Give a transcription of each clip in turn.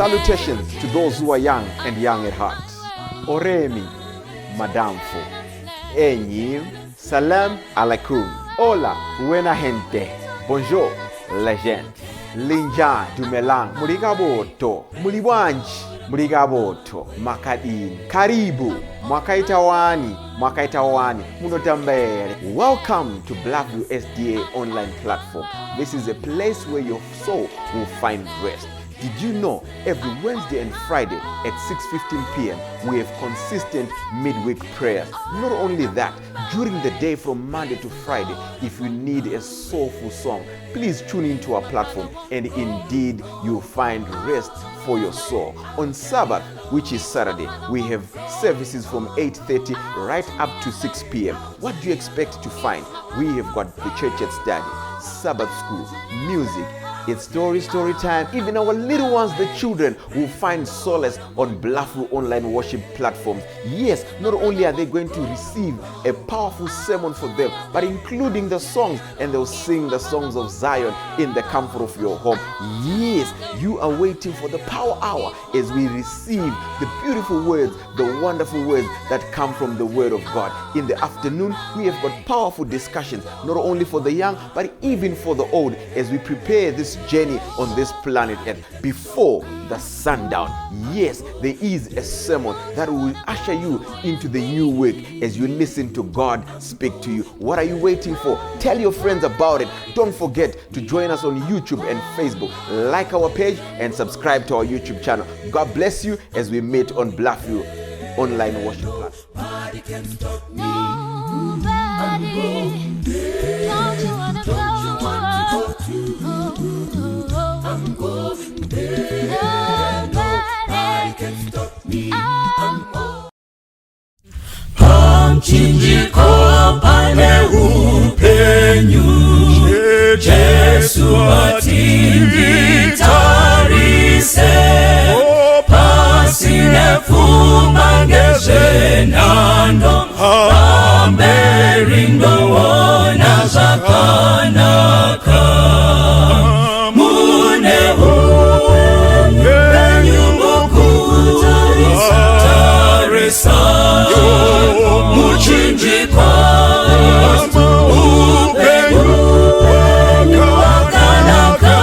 Salutations to those who are young and young at heart. Oremi, Madamfo, Enyi, Salam alaikum, Hola, buena gente, Bonjour, legend, Linja, Dumelang, Murigaboto, Muliwanji, Murigaboto, Makadin, Karibu, Mwakaitawani, Munotambere. Welcome to Blackview SDA online platform. This is a place where your soul will find rest. Did you know every Wednesday and Friday at 6:15 p.m. we have consistent midweek prayers? Not only that, during the day from Monday to Friday, if you need a soulful song, please tune into our platform and indeed you'll find rest for your soul. On Sabbath, which is Saturday, we have services from 8:30 right up to 6 p.m. What do you expect to find? We have got the church at study, Sabbath school, music, it's story time. Even our little ones, the children, will find solace on Blackview online worship platforms. Yes, not only are they going to receive a powerful sermon for them, but including the songs, and they'll sing the songs of Zion in the comfort of your home. Yes, you are waiting for the power hour as we receive the beautiful words, the wonderful words that come from the word of God. In the afternoon, we have got powerful discussions, not only for the young, but even for the old, as we prepare this journey on this planet Earth before the sundown. Yes, there is a sermon that will usher you into the new week as you listen to God speak to you. What are you waiting for? Tell your friends about it. Don't forget to join us on YouTube and Facebook. Like our page and subscribe to our YouTube channel. God bless you as we meet on Blackview online worship platform. Nobody can stop me. Nobody. Don't you wanna go? I'm going there. Nobody can stop me. Hamchinjiko pale upenyu, Jesu atinditarise, pasine fumangeje nando, amberindo wona zakanaka. Muchinjikwa upenyu wakanaka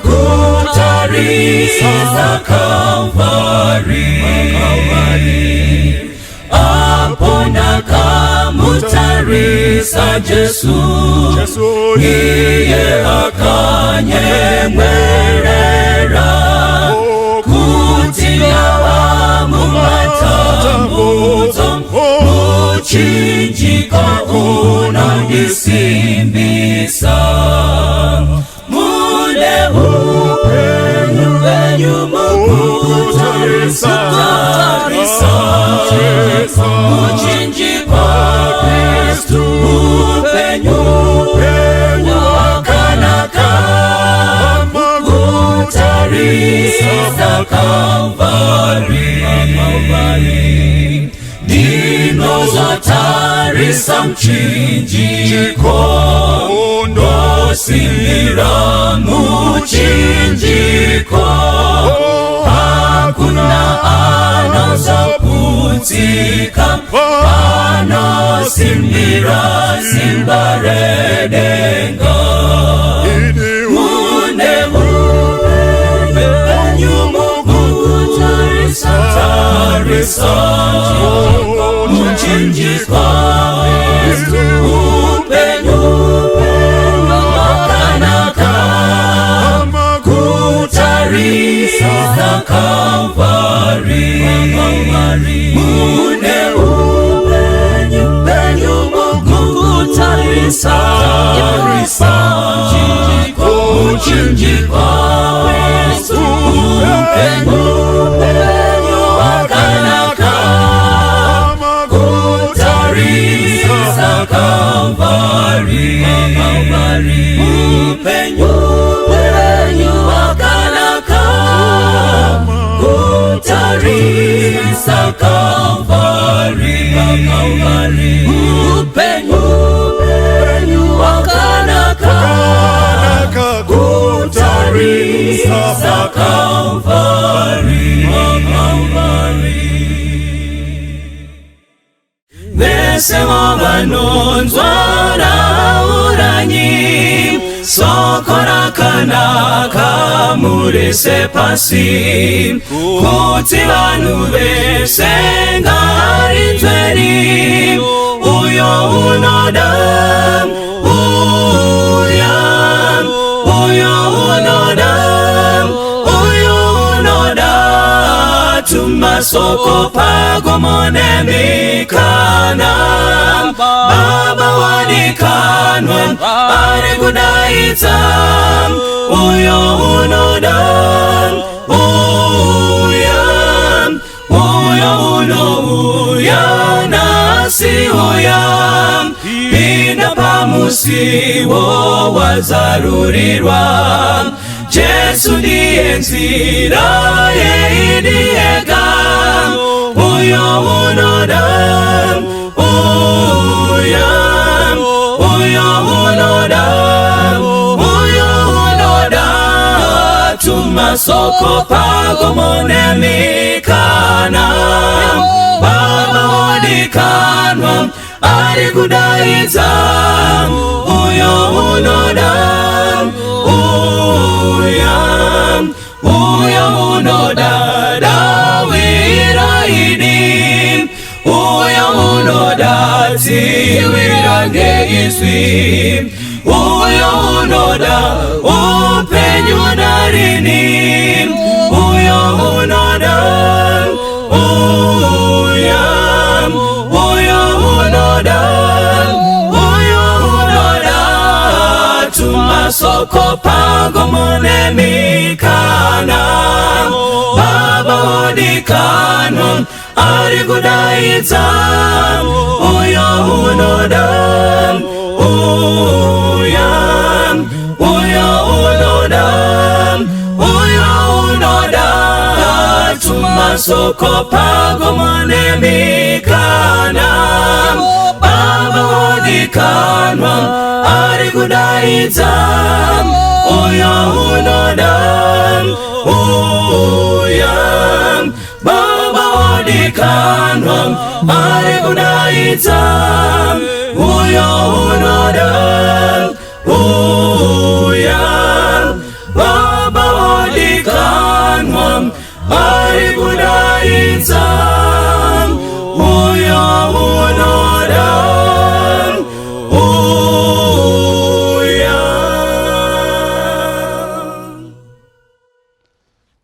kutarisa Kalvari apona kamutarisa Jesu iye akanyemwerera kutilawa mumatambuzo muchinjiko unandisimbisa mune upenyu mukutarisa muchinjiko Kristu upenyu wakanaka kutarisa Kalvari ndinozotarisa mchinjiko ndosimira muchinjiko hakuna anozoputika anosimira simbaredenga mune upenyu mukutarisa muchinjiko upenyu wakanaka kutarisa Kalvari mune upenyu mukutarisa muchinjiko upenyu wakanaka kutarisa Kalvari upenyu wakanaka kutarisa Kalvari upenyu wakanaka kutarisa Safari za Calvary, Besemo banonzwa na uranyi, sokora kanaka murese pasi, kuti vanu bese ngari nzweri, uyo unoda, Tumasoko pagomone mikana, Baba wadikanwa ari kudaitsa, uyo unoda, uya nasi uya, pinda pamusiwo wazarurirwa, Jesu ndiye nzira yeidiyega, uyo unoda, tumasoko pagomone mikana, Baba wadikanwa ari kudaitsa, uyo unoda, uyo unoda dawiraidi, uyo unoda tiwirange iswi, uyo unoda upenyu darini, uyo unoda, tumasoko pagomone mikana, Baba wadikanwa ari kudaitsa, uyo unoda, tumasoko pagomone mikana, Baba wadikanwa ari kudaitsa, uyo unoda, Baba wadikanwa ari kudaitsa, uyo unoda, Baba wadikanwa ari kudaitsa, uyo unoda,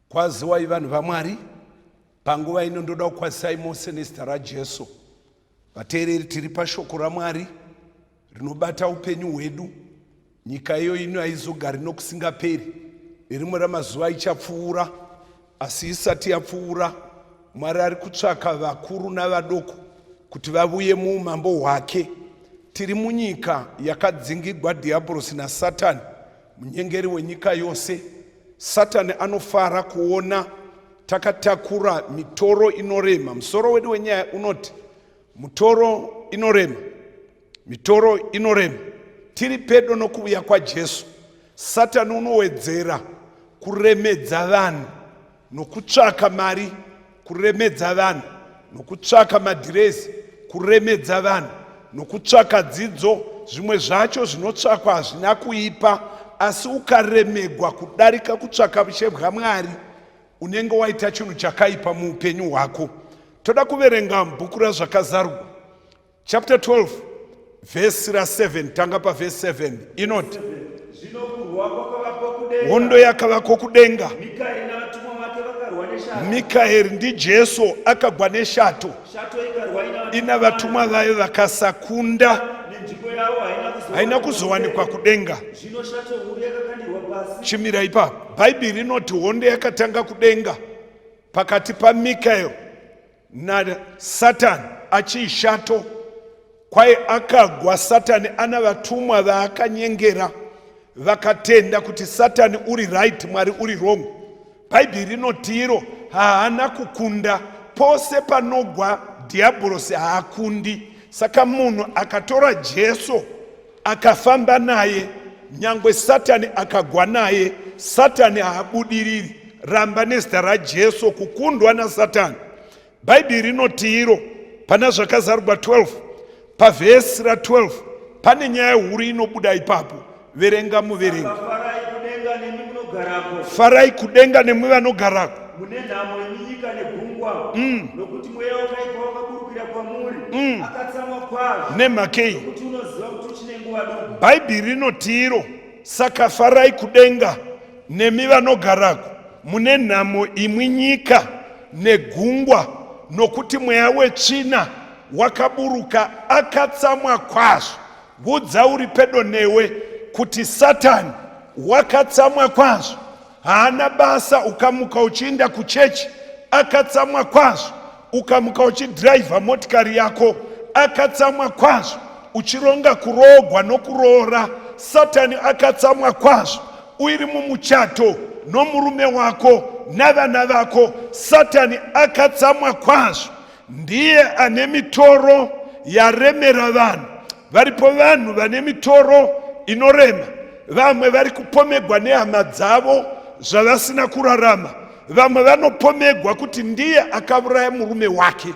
kwaziwai vanhu vaMwari, panguva ino ndoda kukwazisai mose nezita raJesu. Vateereri, tiri pashoko raMwari rinobata upenyu hwedu. Nyika iyo ino haizogari nokusingaperi. Rimwe ramazuva ichapfuura, asi isati yapfuura, Mwari ari kutsvaka vakuru navadoko kuti vavuye muumambo hwake. Tiri munyika yakadzingirwa dhiabhorosi naSatani, munyengeri wenyika yose. Satani anofara kuona takatakura mitoro inorema. Musoro wedu wenyaya unoti mutoro inorema, mitoro inorema. Tiri pedo nokuuya kwaJesu. Satani unowedzera kuremedza vanhu nokutsvaka mari, kuremedza vanhu nokutsvaka madhirezi, kuremedza vanhu nokutsvaka dzidzo. Zvimwe zvacho zvinotsvakwa hazvina kuipa, asi ukaremegwa kudarika kutsvaka ushe hwaMwari, unenge waita chinhu chakaipa muupenyu hwako. Toda kuverenga bhuku razvakazarurwa chapter 12 verse 7. Tanga paverse 7 inoti, hondo yakavako kudenga, Mikaeri ndiJesu akagwa neshato, ina vatumwa vayo vakasakunda, haina kuzowanikwa kudenga. Chimira ipapo, Bhaibheri rinoti hondo yakatanga kudenga pakati paMikaeri naSatani achiishato, kwaye akagwa. Satani ana vatumwa vaakanyengera, vakatenda kuti Satani uri right, Mwari uri wrong. Bhaibheri rinoti iro haana kukunda. Pose panogwa dhiabhorosi haakundi. Saka munhu akatora Jesu akafamba naye, nyangwe Satani akagwa naye, Satani haabudiriri. Ramba nezita raJesu kukundwa naSatani. Bhaibheri rinoti iro pana zvakazarurwa 12 pavhesi ra12 pane nyaya huru inobuda ipapo. Verenga muverenga. Farai kudenga nemi vanogarako. Mune nhamo yenyika negungwa, nokuti mweya wakaipa wakaburukira kwamuri, akatsamwa kwazvo. Nemhakei. Nokuti unoziva kuti uchine nguva duku. Bhaibheri rinoti iro, saka farai kudenga nemi vanogarako. Mune nhamo imwi nyika negungwa, nokuti mweya wetsvina wakaburuka akatsamwa kwazvo. Budza uri pedo newe kuti Satani wakatsamwa kwazvo. Haana basa ukamuka uchienda kuchechi, akatsamwa kwazvo. Ukamuka uchidhiraivha motikari yako, akatsamwa kwazvo. Uchironga kurogwa nokuroora, Satani akatsamwa kwazvo. Uiri mumuchato nomurume wako navana vako, Satani akatsamwa kwazvo. Ndiye ane mitoro yaremera vanhu. Varipo vanhu vane mitoro inorema. Vamwe vari kupomegwa nehama dzavo zvavasina kurarama. Vamwe vanopomegwa kuti ndiye akauraya murume wake.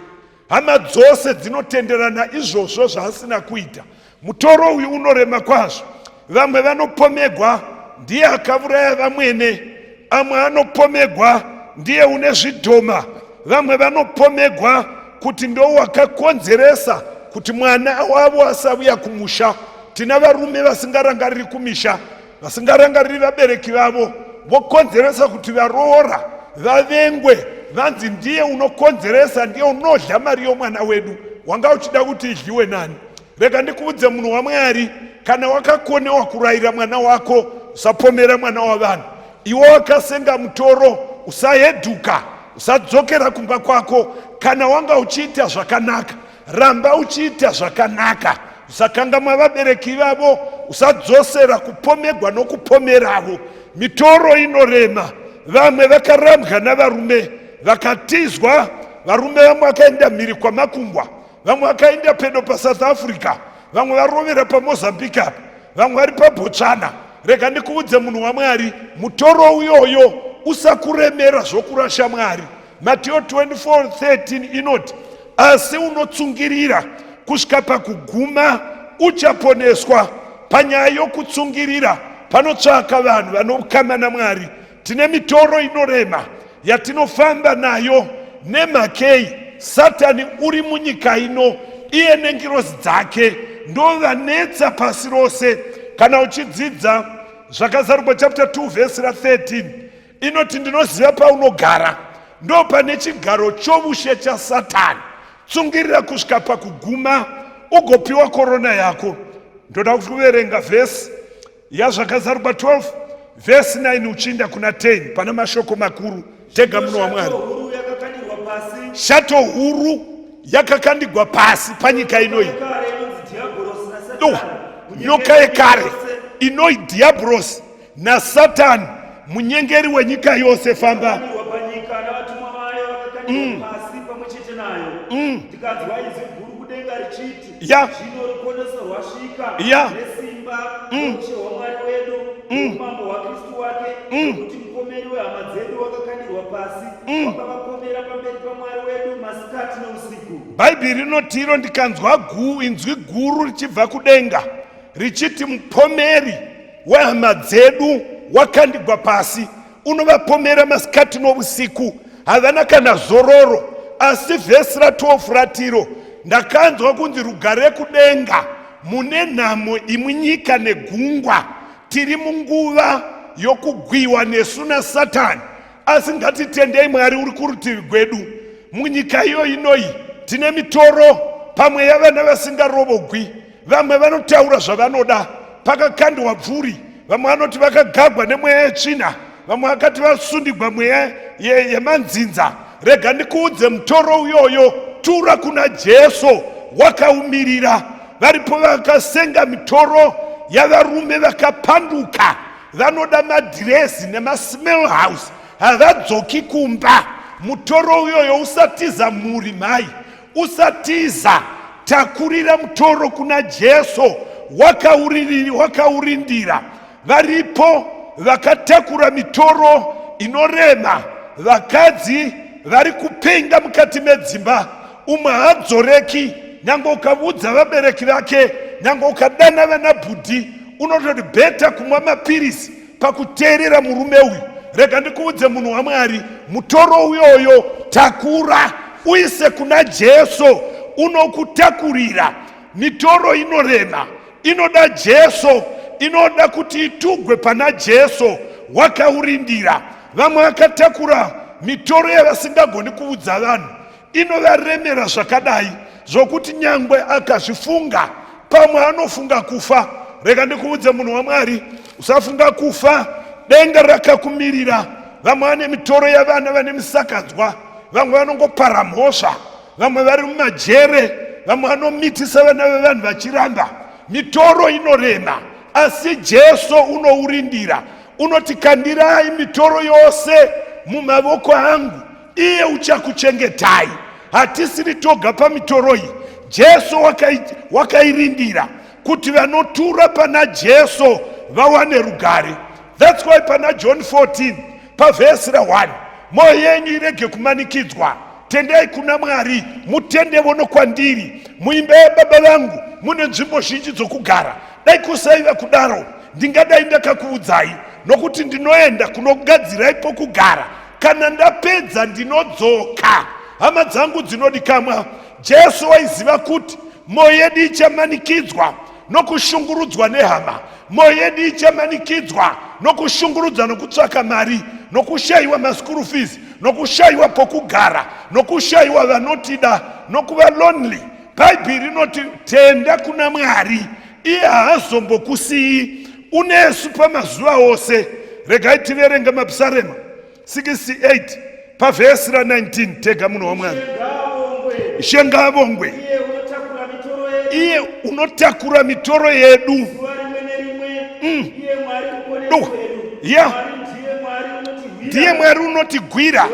Hama dzose dzinotenderana izvozvo zvaasina kuita. Mutoro uyu unorema kwazvo. Vamwe vanopomegwa ndiye akauraya vamwene. Amwe anopomegwa ndiye une zvidhoma. Vamwe vanopomegwa kuti ndo wakakonzeresa kuti mwana wavo asauya kumusha. Tina varume vasingarangariri kumisha, vasingarangariri vabereki vavo, vokonzeresa kuti varoora, vavengwe, vanzi ndiye unokonzeresa, ndiye unodya mari yomwana wedu. Wanga uchida kuti idliwe nani? Rega ndikuudze munhu waMwari, kana wakakonewa kurayira mwana wako, usapomera mwana wavanhu. Iwe wakasenga mutoro, usaheduka, usadzokera kumba kwako. Kana wanga uchiita zvakanaka, ramba uchiita zvakanaka. Usakangamwa vabereki vavo, usadzosera kupomegwa nokupomeravo. Mitoro inorema. Vamwe vakarambwa navarume, vakatizwa. Varume vamwe vakaenda mhiri kwamakungwa, vamwe vakaenda pedo paSouth Africa, vamwe varovera paMozambique apa, vamwe vari paBotswana. Rega ndikuudze munhu waMwari, mutoro uyoyo usakuremera zvokurasha Mwari. Mateo 24:13 inoti, asi unotsungirira kusvika pakuguma uchaponeswa. Panyaya yokutsungirira panotsvaka vanhu vanokama naMwari. Tine mitoro inorema yatinofamba nayo. Nemhakei Satani uri munyika ino, iye nengirozi dzake ndo vanetsa pasi rose. Kana uchidzidza zvakazarurwa chapter 2 vhesi ra13 inoti, ndinoziva paunogara, ndo pane chigaro chovushe chaSatani. Tsungirira kusvika pakuguma ugopiwa korona yako. Ndoda kuverenga vhesi yazvakazarurwa 12 vhesi 9 uchienda kuna 10 pana mashoko makuru. Tega munhu waMwari. Shato huru yakakandigwa pasi panyika inoyi. Nyoka yekare inoi Diablos naSatani, munyengeri wenyika yose. Famba. Ya. Ya. Bhaibheri rinoti iro, ndikanzwa inzwi guru richibva kudenga richiti, mupomeri wehama dzedu wakandigwa pasi. Unovapomera masikati nousiku, havana kana zororo. Asi vhesi ra12 ratiro, ndakanzwa kunzi rugare kudenga, mune nhamo imwi nyika negungwa. Tiri munguva yokugwiwa nesu naSatani. Asi ngatitendei Mwari uri kurutivi gwedu. Munyika iyo inoyi tine mitoro, pamwe yavana vasingarovogwi. Vamwe vanotaura zvavanoda, pakakandwa pfuri. Vamwe vanoti vakagagwa nemweya yetsvina, vamwe vakati vasundigwa mweya yemanzinza. Rega ndikuudze, mutoro uyoyo tura kuna Jesu, wakaumirira. Varipo vakasenga mitoro yavarume vakapanduka, vanoda madhirezi nemasmell house, havadzoki kumba. Mutoro uyoyo usatiza muri mai, usatiza. Takurira mutoro kuna Jesu, wakaurindira. Varipo vakatakura mitoro inorema, vakadzi vari kupenga mukati medzimba, umwe haadzoreki. Nyange ukaudza vabereki vake, nyange ukadana vana bhudhi, unototi bheta kumwa mapirisi pakuteerera murume uyu. Rega ndikuudze munhu waMwari, mutoro uyoyo takura uise kuna Jesu, unokutakurira. Mitoro inorema, inoda Jesu, inoda kuti itugwe pana Jesu, wakaurindira. Vamwe vakatakura mitoro yavasingagoni kuudza vanhu, inovaremera zvakadai zvokuti nyangwe akazvifunga pamwe anofunga kufa. Rega ndikuudze munhu waMwari, usafunga kufa, denga rakakumirira. Vamwe vane mitoro yavana vane misakadzwa, vamwe vanongopara mhosva, vamwe vari mumajere, vamwe vanomitisa vana vevanhu vachiramba. Mitoro inorema, asi Jesu unourindira. Unoti kandirai mitoro yose mumavoko angu, iye uchakuchengetai. Hatisiri toga pamitoro iyi, Jesu wakairindira kuti vanotura pana Jesu vawane rugare. That's why pana John 14 pavhesi ra1, mwoyo yenyu irege kumanikidzwa, tendai kuna Mwari, mutendevo nokwandiri. Muimba yaBaba vangu mune nzvimbo zhinji dzokugara. Dai kusaiva kudaro, ndingadai ndakakuudzai, nokuti ndinoenda kunogadzirai pokugara. Kana ndapedza ndinodzoka. Hama dzangu dzinodikamwa, Jesu waiziva kuti mwoyo yedu ichamanikidzwa nokushungurudzwa nehama, mwoyo yedu ichamanikidzwa nokushungurudzwa nokutsvaka mari, nokushayiwa maskuru fees, nokushayiwa pokugara, nokushayiwa vanotida, nokuva lonely. Bhaibheri rinoti tenda kuna Mwari, iye haazombokusiyi, unesu pamazuva ose. Regai tiverenge maPsalm 68 pavhesi ra19. Tega munhu waMwari. Ishe ngaavongwe, iye unotakura mitoro yedu. Ndiye Mwari unotigwira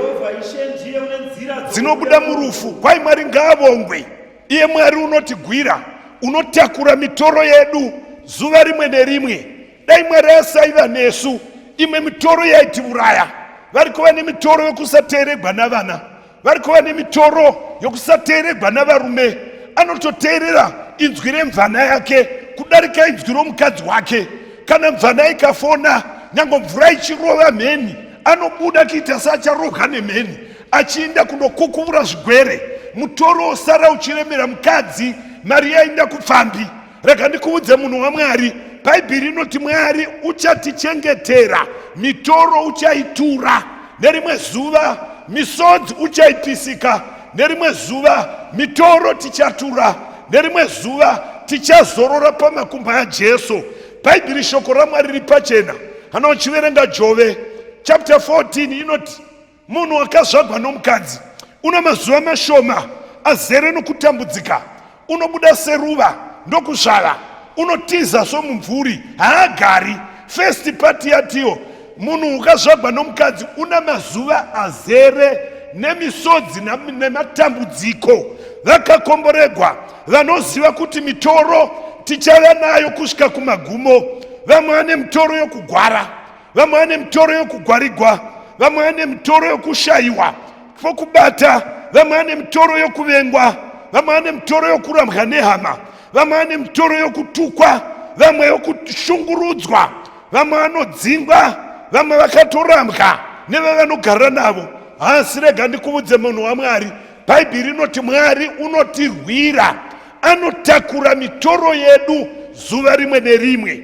dzinobuda murufu. Kwai Mwari ngaavongwe, iye Mwari unotigwira, unotakura mitoro yedu zuva rimwe nerimwe. Dai Mwari asaiva nesu, imwe mitoro yaitiuraya. Vari kuva nemitoro yokusateeregwa navana, vari kuva nemitoro yokusateeregwa navarume. Anototeerera inzwi remvana yake kudarika inzwi romukadzi wake. Kana mvana ikafona, nyange mvura ichirova mheni, anobuda kuita seacharohwa nemheni, achienda kundokukuvura zvigwere. Mutoro osara uchiremera mukadzi, mari yaenda kupfambi. Rega ndikuudze munhu waMwari, Bhaibheri inoti Mwari uchatichengetera, mitoro uchaitura. Nerimwe zuva misodzi uchaipisika, nerimwe zuva mitoro tichatura, nerimwe zuva tichazorora pamakumba aJesu. Bhaibheri shoko raMwari riri pachena. Hana uchiverenga Jove chapter 14 inoti munhu akazvagwa nomukadzi una mazuva mashoma azere nokutambudzika, unobuda seruva ndokuzvala, unotiza somumvuri, haagari. First part yatiyo, munhu ukazvagwa nomukadzi una mazuva azere nemisodzi nematambudziko. Vakakomboregwa vanoziva kuti mitoro tichava nayo kusvika kumagumo. Vamwe vane mitoro yokugwara, vamwe vane mitoro yokugwarigwa, vamwe vane mitoro yokushayiwa pokubata, vamwe vane mitoro yokuvengwa, vamwe vane mitoro yokurambwa nehama, vamwe vane mitoro yokutukwa, vamwe yokushungurudzwa, vamwe vanodzingwa, vamwe vakatorambwa nevavanogara navo. Asi rega ndikuudze munhu waMwari, Bhaibheri inoti Mwari unotirwira, anotakura mitoro yedu zuva rimwe nerimwe.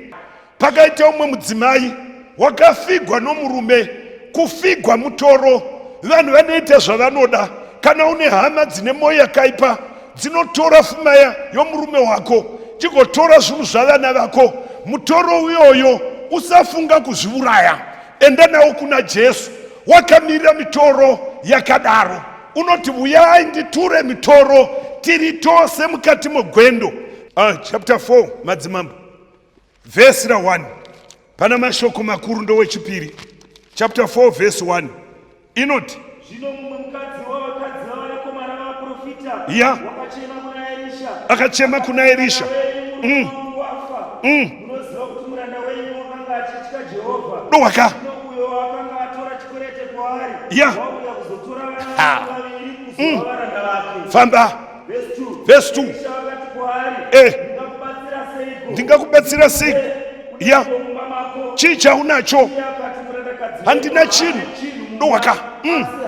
Pakaita umwe mudzimai wakafigwa nomurume. Kufigwa mutoro, vanhu vanoita zvavanoda. Kana une hama dzine mwoyo yakaipa, dzinotora pfuma yomurume wako, chigotora zvinhu zvavana vako. Mutoro uyoyo usafunga kuzviuraya, enda nawo kuna Jesu. Wakamirira mitoro yakadaro, unoti uyai nditure mitoro tiri tose mukati mogwendo. Chapter 4 madzimambo vhesi ra1 pana mashoko makuru ndowechipiri. Chapter 4 verse 1 inoti zvino mumwe mukadzi wavakadzi vavanakomana vavaprofita akachema kuna Elisha, munoziva kuti muranda wenyu wakanga achitya Jehovha, dowaka uyo wakanga atora chikwerete kwaari Yeah. wauya kuzotora vana vaviri kuzova varanda vake. famba Verse 2. verse 2 Elisha akati kwaari, Eh. ndingakubatsira seiko? ndingakubatsira sei ya Mumba mako. chii chaunacho Iye akati, murandakadzi handina wangu chinhu haana chinhu mumba, dowaka asi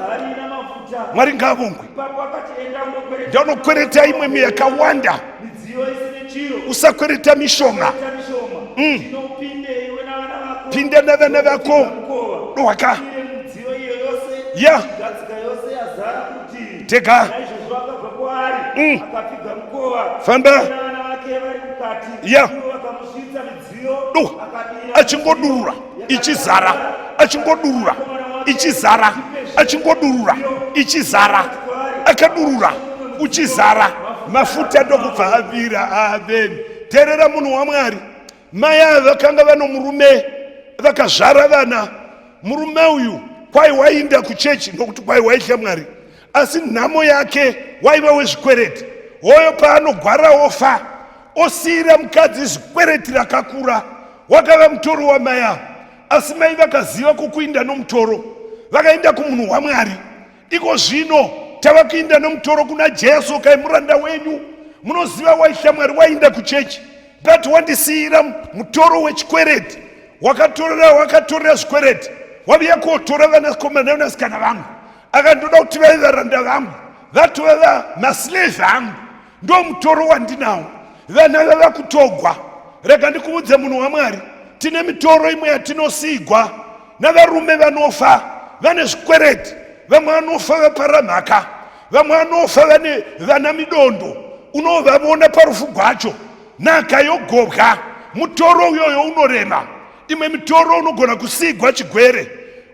harina mafuta. mwari ngaavongwe Ipapo akati, enda undokwereta ndinokwereta imwe yakawanda midziyo isine chiro. usakwereta mishoma Kwereta mishoma. Zvino upinde iwe navana vako. pinda navana vako Mukova. dowaka Iye midziyo iyo yose. ya Gadzika yose yazara kurutivi. tega Naizvozvo akabva kwaari akapfiga mukova. Famba. Vana vake vari mukati. Yeah. Ivo vakamusvitsa midziyo. Do. Akadira. achingodurura ichizara achingodurura ichizara achingodurura ichizara akadurura uchizara mafuta ndokubva avira aveni. Teerera munhu waMwari, mai ava vakanga vano murume vakazvara vana. Murume uyu kwai waienda kuchechi nokuti kwai waitya Mwari, asi nhamo yake waiva wezvikwereti. Hoyo paanogwara ofa osiyira mukadzi zvikwereti rakakura, wakava mutoro wamai avo. Asi mai vakaziva kukuinda nomutoro, vakaenda kumunhu waMwari. Iko zvino tava kuinda nomutoro kuna Jesu, kai muranda wenyu. Munoziva waitya Mwari, wainda kuchechi, but wandisiyira mutoro wechikwereti. Wakatorera zvikwereti, waviya kotora vanakomana nevanasikana vangu, akandoda kuti vaive varanda vangu, vatova maslave angu. Ndo mutoro wandinawo. Vana vava kutogwa. Rega ndikuudze munhu waMwari, tine mitoro imwe yatinosigwa navarume vanofa vane zvikwereti. Vamwe vanofa vaparamhaka, vamwe vanofa vana midondo. Unovavona parufu rwacho, nhaka yogobwa. Mutoro uyoyo unorema. Imwe mitoro unogona kusigwa chigwere,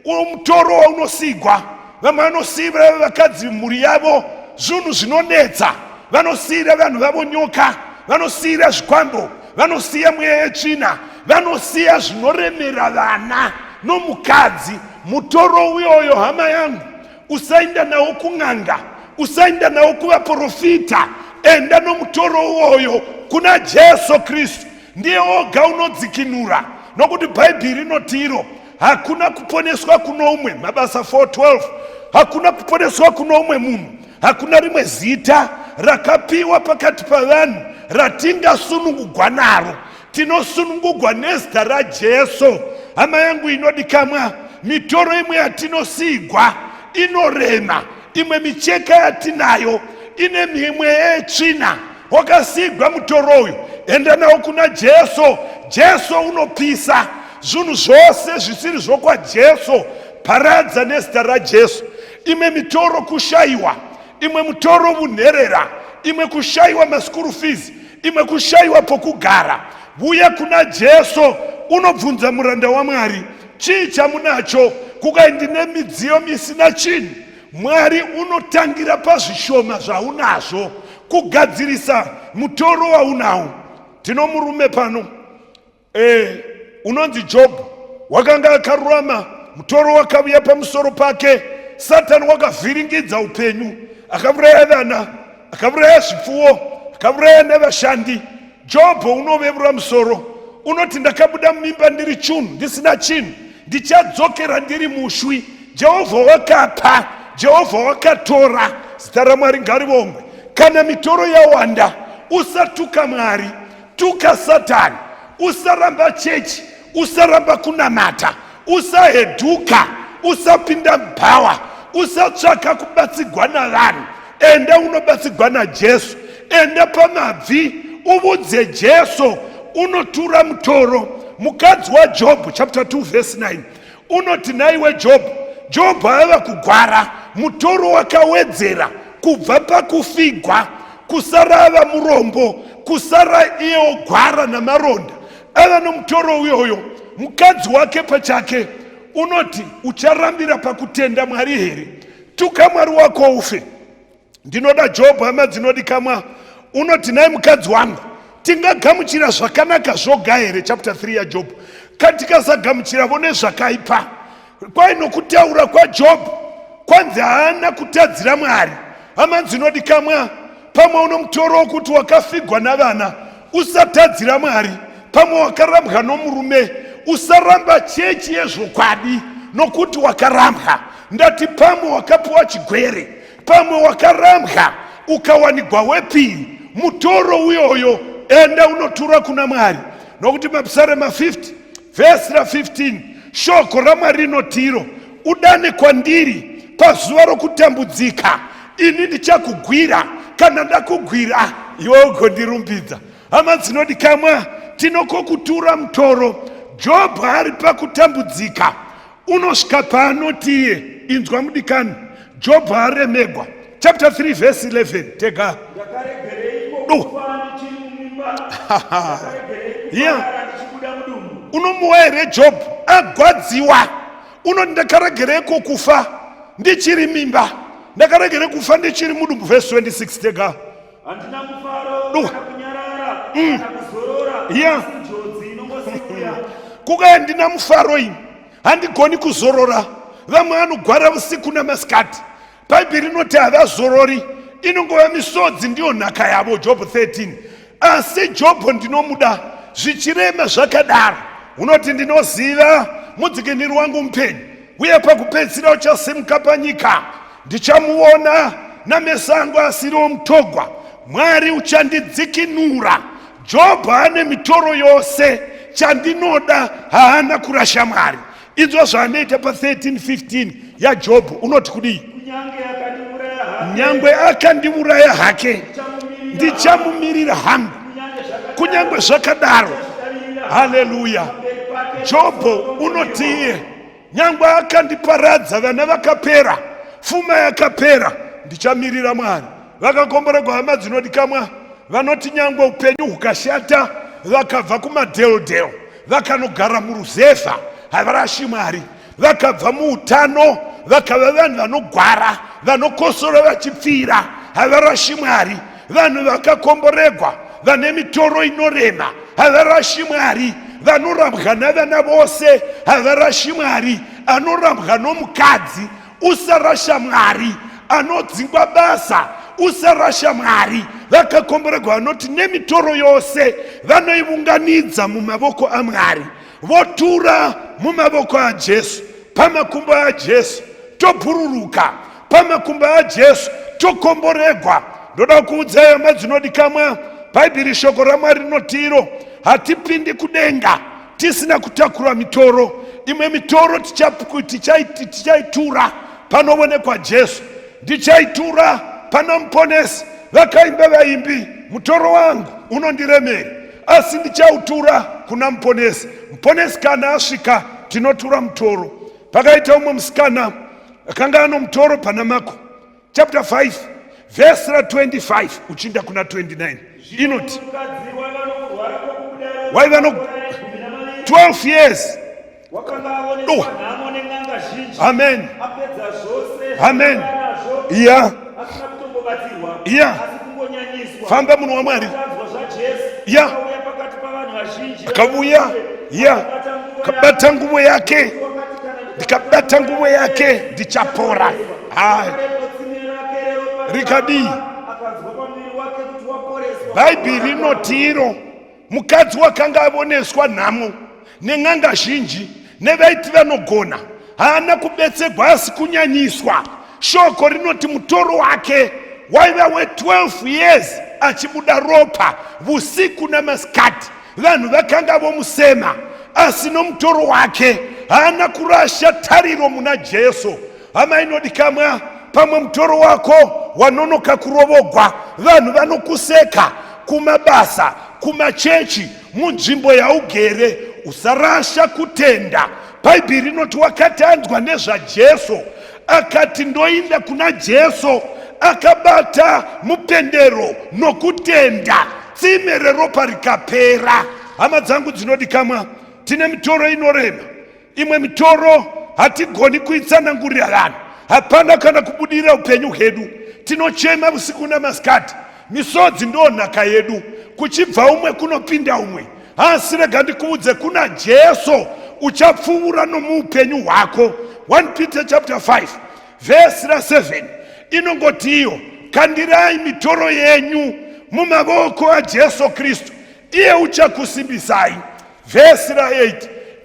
uwo mutoro waunosigwa. Vamwe vanosiyira vakadzi mhuri yavo zvinhu zvinonetsa, vanosiyira vanhu vavo nyoka, vanosiyira zvikwambo, vanosiya mweya yetsvina, vanosiya zvinoremera vana nomukadzi. Mutoro uyoyo, hama yangu, usaenda nawo kun'anga, usaenda nawo kuvaprofita. Enda nomutoro uyoyo kuna Jesu Kristu, ndiye oga unodzikinura. Nokuti Bhaibheri rinoti iro, hakuna kuponeswa kuno umwe, Mabasa 4:12, hakuna kuponeswa kuno umwe munhu, hakuna rimwe zita rakapiwa pakati pavanhu ratingasunungugwa naro. Tinosunungugwa nezita raJesu. Hama yangu inodikamwa, mitoro imwe yatinosigwa inorema. Imwe micheka yatinayo ine mimwe yetsvina. Wakasigwa mutoro uyu, enda nawo kuna Jesu. Jesu unopisa zvinhu zvose zvisiri zvokwaJesu. Paradza nezita raJesu. Imwe mitoro kushayiwa, imwe mutoro vunherera, imwe kushayiwa maskuru fees, imwe kushayiwa pokugara. Uya kuna Jesu, unobvunza muranda waMwari, chii chamunacho? Kukaindine midziyo misina chinhu, Mwari unotangira pazvishoma zvaunazvo kugadzirisa mutoro waunawo. Tino murume pano unonzi Jobhu, wakanga akarurama, mutoro wakavuya pamusoro pake. Satani wakavhiringidza upenyu, akauraya vana, akauraya zvipfuwo, akauraya nevashandi. Jobhu unovevura musoro, unoti ndakabuda mumimba ndiri chunhu, ndisina chinhu, ndichadzokera ndiri mushwi. Jehovha wakapa, Jehovha wakatora. Zita raMwari ngarivongwe. Kana mitoro yawanda, usatuka Mwari, tuka Satani. Usaramba chechi, usaramba kunamata, usahedhuka, usapinda mbhawa, usatsvaka kubatsigwa navanhu. Enda unobatsigwa naJesu. Enda pamabvi uvudze Jesu, unotura mutoro. Mukadzi waJobhu chapter 2 verse 9 unoti, naiwe Jobhu, Jobhu ava kugwara mutoro wakawedzera kubva pakufigwa, kusarava murombo, kusara iye ogwara namaronda. Ava nomutoro uyoyo. Mukadzi wake pachake unoti, ucharambira pakutenda Mwari here? Tuka Mwari wako ufe. Ndinoda Jobhu, hama dzinodikamwa, unoti, nai mukadzi wangu, tingagamuchira zvakanaka zvoga here? Chapter 3 yaJobhu. Katikasagamuchiravo nezvakaipa. Kwai nokutaura kwaJobhu kwanzi haana kutadzira Mwari. Hama dzinodikamwa, pamwe uno mutoro wokuti wakafigwa navana, usatadzira Mwari. Pamwe wakarambwa nomurume, usaramba chechi yezvokwadi nokuti wakarambwa. Ndati pamwe wakapiwa chigwere, pamwe wakarambwa ukawanigwa wepiri, mutoro uyoyo enda unotura kuna Mwari. Nokuti maPsalm 50 verse 15 shoko raMwari rinotiro, udane kwandiri pazuva rokutambudzika, ini ndichakugwira. Kana ndakugwira iwe ugondirumbidza. Hama dzinodikamwa, tinokokutura mutoro. Job ari pakutambudzika, unosvika paanotiye, inzwa mudikani, Job aremegwa. Chapter 3 verse 11 tega. Unomuwa here Job agwadziwa, unoti ndakaregereko kufa ndichiri mimba, ndakaregere kufa ndichiri mudumbu. Verse 26 tega. Handina mufaro kana kunyarara kana kuzorora, njodzi inongosiuya. Kukaya ndina mufaro ini, handigoni kuzorora. Vamwe vanogwara usiku namasikati, Bhaibheri rinoti havazorori, inongova misodzi ndiyo nhaka yavo. Job 13. Asi Job ndinomuda zvichirema zvakadaro, unoti ndinoziva mudzikiniri wangu mupenyu, uye pakupedzisira uchasimuka panyika. Ndichamuona nameso angu asiriwo mutogwa, Mwari uchandidzikinura. Job ane mitoro yose, chandinoda haana kurasha Mwari. Idzo zvaanoita pa 13:15 yaJob. Unoti kudii? Nyangwe akandiuraya hake, ndichamumirira hangu kunyangwe zvakadaro. Haleluya. Job unotiye, nyangwe akandiparadza vana vakapera, pfuma yakapera, ndichamirira Mwari. Vakakomborerwa hama dzinodikamwa, vanoti nyangwe upenyu hukashata, vakabva kumadherodhero vakanogara muruzevha, havarashi Mwari. Vakabva muutano vakava vanhu vanogwara, vanokosora vachipfira, havarashi Mwari. Vanhu vakakomborerwa vane mitoro inorema, havarashi Mwari. Vanorambwa navana vose, havarashi Mwari. Anorambwa nomukadzi, usarasha Mwari. Anodzingwa basa, usarasha Mwari. Vakakomborerwa vanoti nemitoro yose vanoiunganidza mumavoko aMwari, votura mumavoko aJesu. Pamakumbo aJesu tophururuka, pamakumbo aJesu tokomborerwa. Ndoda kuudzai hama dzinodikamwa, Bhaibheri shoko raMwari rinotiro, hatipindi kudenga tisina kutakura mitoro. Imwe mitoro tichaitura panoonekwa Jesu, ndichaitura pana muponesi. Vakaimba vaimbi, mutoro wangu unondiremera, asi ndichautura kuna muponesi. Muponesi kana asvika, tinotura mutoro. Pakaita umwe musikana akanga ano mutoro pana Mako chapter 5 verse 25 uchinda kuna 29. Inoti waiva no 12 years. Amen. Amen. Yeah. Yeah. Famba munhu waMwari. Yeah. Akabuya. Yeah. Kabata nguo yake. Ndikabata nguo yake ndichapora. Rikadi. Bhaibheri rinotiro, mukadzi wakanga avoneswa nhamo nen'anga zhinji nevaiti vanogona, haana kubetserwa asi kunyanyiswa. Shoko rinoti mutoro wake waiva we12 years achibuda ropa vusiku namasikati. Vanhu vakanga vomusema, asi nomutoro wake haana kurasha tariro muna Jesu. Hama inodikamwa, pamwe mutoro wako wanonoka kurovogwa, vanhu vanokuseka kumabasa, kumachechi, munzvimbo yaugere, usarasha kutenda. Bhaibheri rinoti wakatanzwa nezvaJesu, akati ndoinda kuna Jesu, akabata mupendero nokutenda, tsime reropa rikapera. Hama dzangu dzinodikamwa, tine mitoro inorema. Imwe mitoro hatigoni kuitsanangurira vanhu, hapana kana kubudira upenyu hwedu. Tinochema usiku namasikati, misodzi ndo nhaka yedu, kuchibva umwe kunopinda umwe. Asi rega ndikuudze, kuna Jesu uchapfuura nomuupenyu hwako. 1 Peter chapter 5 verse 7 inongoti iyo, kandirai mitoro yenyu mumavoko aJesu Kristu, iye uchakusimbisai. Verse 8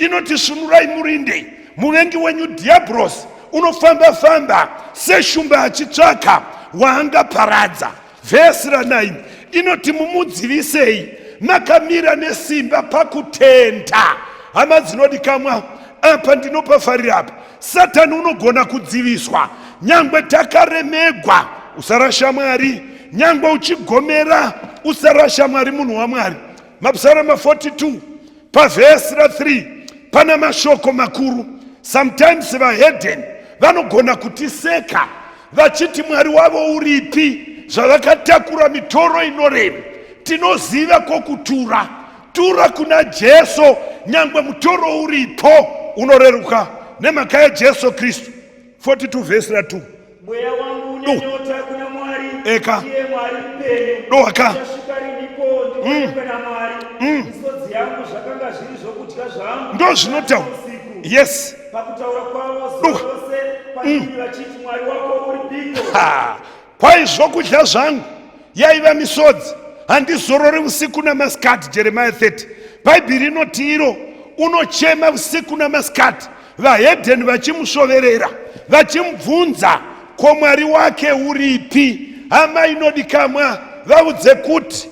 inoti sunurai murinde muvengi wenyu Diablos unofamba seshumba achitsvaka waangaparadza. Vhesi ra9 inoti mumudzivisei makamira nesimba pakutenda. Hama dzinodikamwa, apa ndinopafarira apa. Satani unogona kudziviswa nyangwe takaremegwa usarasha Mwari, nyangwe uchigomera usarasha Mwari, munhu waMwari. Mapsalama 42 pavhesi ra3 pana mashoko makuru. Sometimes vahedheni vanogona kutiseka vachiti Mwari wavo uripi, zvavakatakura mitoro inorema. Tinoziva kokutura kuna Jesu, nyangwe mutoro uripo unoreruka nemhaka yaJesu Kristu. 42 vhesi ra2. Mweya wangu unenyota kuna Mwari, Eka. ndiye Mwari mpenyu. Dohaka. Ndasvika riniko ndikona na Mwari. Misodzi yangu zvakanga zviri zvokudya zvangu. Ndo zvinotaura. Yes. Pakutaura kwavo zvose kwandiri vachiti Mwari wako uripiko. Kwai zvokudya zvangu yaiva misodzi, handizorori usiku namasikati. Jeremiah 30. Bhaibheri inoti iro unochema usiku namasikati, vahedheni vachimushoverera vachimubvunza ko Mwari wake uripi. Hama inodikamwa, vaudze kuti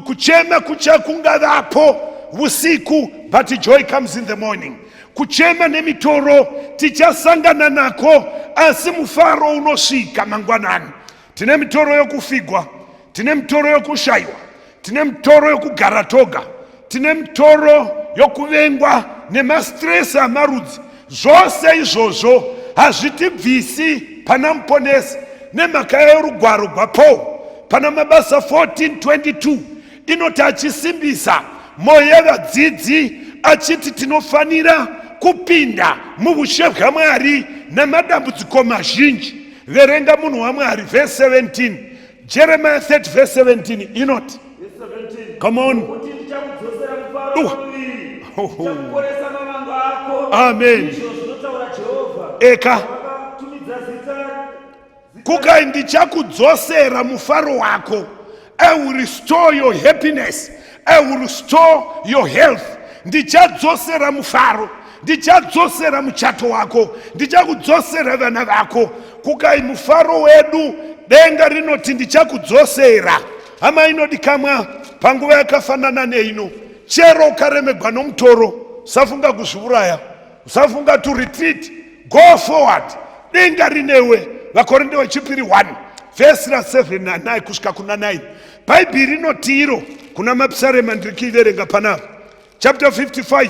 kuchema kuchakungavapo usiku, but joy comes in the morning. Kuchema nemitoro tichasangana nako, asi mufaro unosvika mangwanani. Tine mitoro yokufigwa, tine mitoro yokushaiwa, tine mitoro yokugara toga, tine mitoro yokuvengwa nemastress amarudzi. Zvose izvozvo hazvitibvisi pana muponesi nemhaka yorugwaro rwaPauro. Pana mabasa 14:22 inoti achisimbisa mwoyo yavadzidzi achiti tinofanira kupinda muushe hwaMwari namadambudziko mazhinji. Verenga munhu waMwari. Verse 17. Jeremiah 30 verse 17 inoti, come on. Amen. Eka. Kukai ndichakudzosera mufaro wako. I will restore your happiness. I will restore your health. Ndichadzosera mufaro, ndichadzosera muchato wako, ndichakudzosera vana vako. Kukai mufaro wedu denga rinoti ndichakudzosera. Hama inodikamwa panguva yakafanana neino, chero ukaremegwa nomutoro usafunga kuzviuraya, usafunga to retreat, go forward. Denga rinewe. Vakorinde wechipiri 1 vhesi ra7 na9 kusvika kuna 9. Bhaibheri inoti iro kuna mapsalema ndirikiverenga panapa. Chapter 55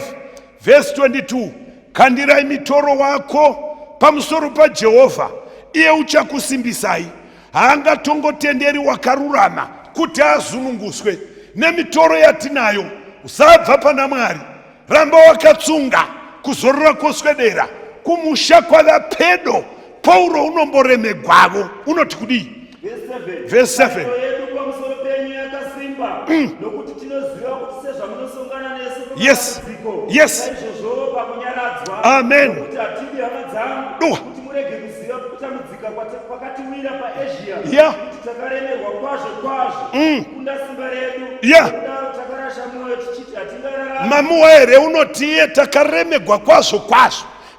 verse 22. Kandirai mitoro wako pamusoro paJehovha, iye uchakusimbisai. Haangatongotenderi wakarurama kuti azununguswe nemitoro yatinayo. Usabva pana Mwari, ramba wakatsunga kuzorora kwoswedera kumusha kwavapedo. Pauro unomboremegwavo unoti kudii? Verse 7. Yes. Yes. Amen. Yeah. Yeah. Mamuere unotiye takaremegwa kwazvo.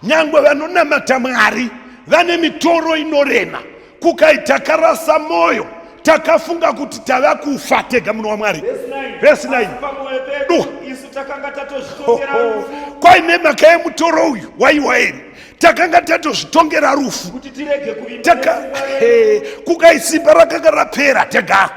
Nyangwe vanonamata Mwari vane mitoro inorema. Kukai takarasa moyo, takafunga kuti tava kufa tega munhu waMwari. Verse 9. Kwai nemhaka yemutoro uyu waiwaeri takanga tatozvitongera rufu. Kukai simba rakanga rapera tega.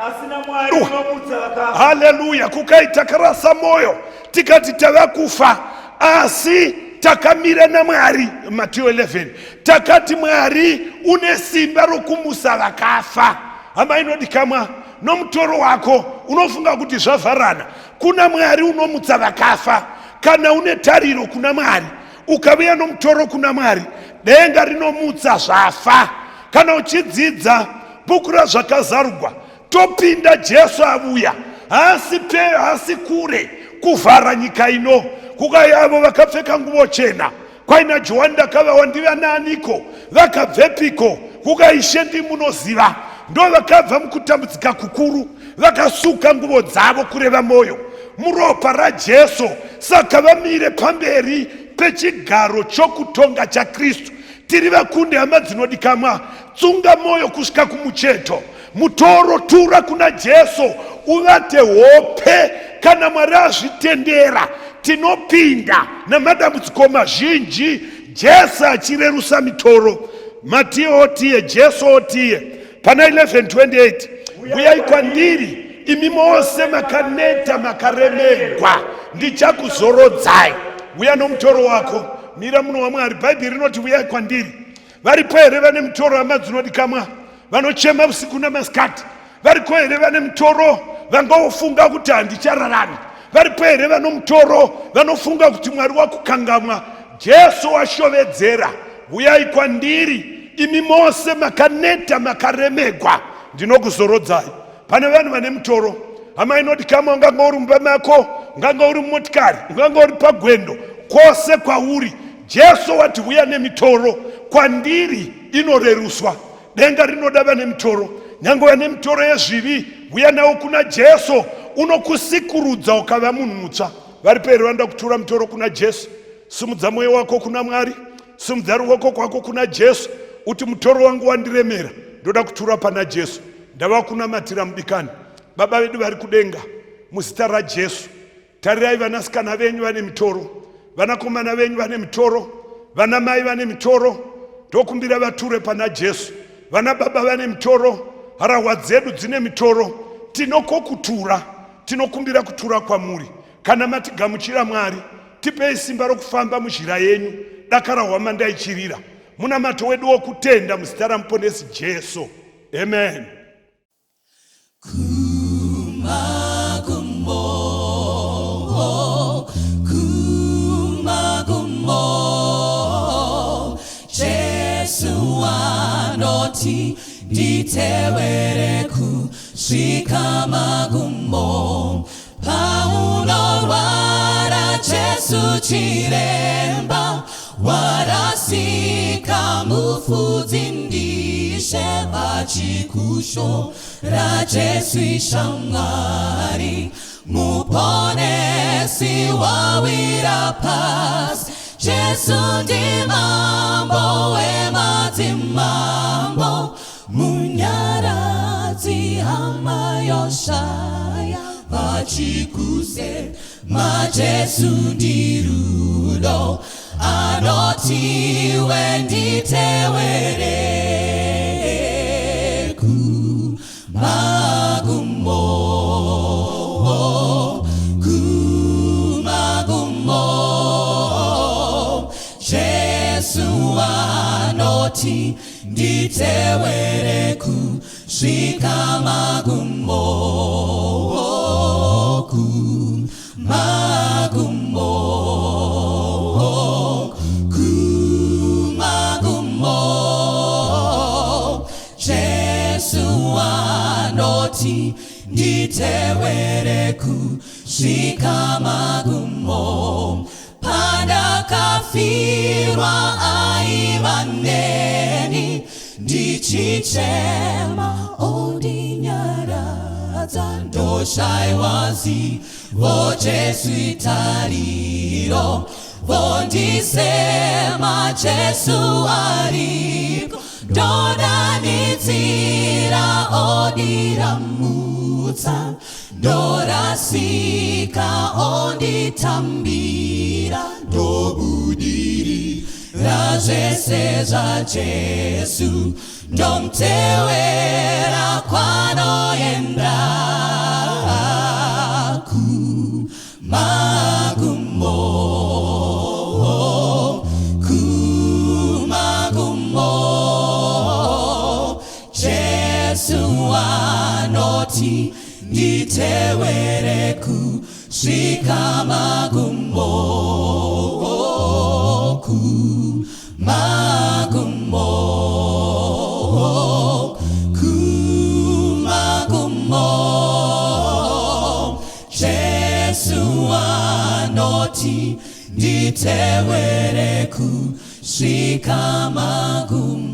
Haleluya. Kukai takarasa moyo tikati tava kufa, asi takamira naMwari. Matthew 11. Takati Mwari une simba rokumusa vakafa. Hama inodikamwa, nomutoro wako unofunga kuti zvavharana, kuna Mwari unomutsa vakafa. Kana une tariro kuna Mwari ukavuya nomutoro kuna Mwari, denga rinomutsa zvafa. Kana uchidzidza bhuku razvakazarugwa, topinda Jesu avuya, haasi kure kuvhara nyika ino. Kukai avo vakapfeka nguvo chena, kwaina Johani ndakavawa ndiva naaniko, vakabvepiko? Kukai shendi munoziva, ndo vakabva mukutambudzika kukuru, vakasuka nguvo dzavo kureva moyo. muropa raJesu. Saka vamire pamberi pechigaro chokutonga chaKristu. Tiri vakunde hama dzinodikanwa, tsunga moyo kusvika kumucheto. Mutoro tura kuna Jesu, uvate hope. Kana Mwari azvitendera tinopinda namadambudziko mazhinji, Jesu achirerusa mitoro. Matiyo otiye, Jesu otiye pana 11:28, uyai kwandiri imi mose makaneta makaremegwa, ndichakuzorodzai. Uya nomutoro wako. Mira munhu waMwari, Bhaibheri rinoti uyai kwandiri. Varipo here vane mitoro hama dzinodikanwa, vanochema usiku namasikati? Variko here vane mitoro vangofunga kuti handichararami? Varipo here vano mutoro vanofunga kuti Mwari wakukangamwa? Jesu washovedzera, uyai kwandiri imi mose makaneta makaremegwa, ndinokuzorodzai. Pane vanhu vane mitoro hama inodikanwa, unganga uri mumba mako, unganga uri mumotikari, unganga uri pagwendo, kwose kwauri. Jesu wati uya nemitoro kwandiri inoreruswa. Denga rinoda vane mitoro, nyange vane mitoro yezvivi, uya nawo kuna Jesu, unokusikurudza ukava munhu mutsva. Varipo here vanoda kutura mitoro kuna Jesu? Simudza mwoyo wako kuna Mwari, simudza ruoko kwako kuna Jesu, uti mutoro wangu wandiremera, ndoda kutura pana Jesu. Ndava kunamatira mudikani. Baba vedu vari kudenga, muzita raJesu, tarirai vanasikana venyu vane mitoro, vanakomana venyu vane mitoro, vana mai vane mitoro, ndokumbira vature pana Jesu. Vana baba vane mitoro, harahwa dzedu dzine mitoro, tinokokutura, tinokumbira kutura kwamuri. Kana matigamuchira Mwari, tipei simba rokufamba munzira yenyu, dakara hwamanda ichirira. Munamato wedu wokutenda muzita raMuponesi Jesu. Amen. Jesu anoti nditewere kusvika magumo. Paulo wara Jesu chiremba, warasika mufudzi ndishe vachikushora Jesu ishamwari, muponesi wawira pasi. Jesu ndi mambo wemadzimambo, munyaradzi hama yoshaya vachikuse. Jesu ndi rudo, anoti wenditewere kumagumo. Jesu anoti nditewere kusvika magumo. Jesu anoti nditewere kusvika magumo. Pandakafirwa aiva neni, ndichichema ondinyaradza. Ndoshaiwa zivo Jesu itariro, vondisema Jesu ariko. Ndodanidzira odiramutsa, ndorasika onditambira. Ndobudirira zvese zvaJesu, ndomutevera kwanoenda kumagumo. Jesu anoti nditewere kusvika magumo. Jesu anoti nditewere kusvika magumo.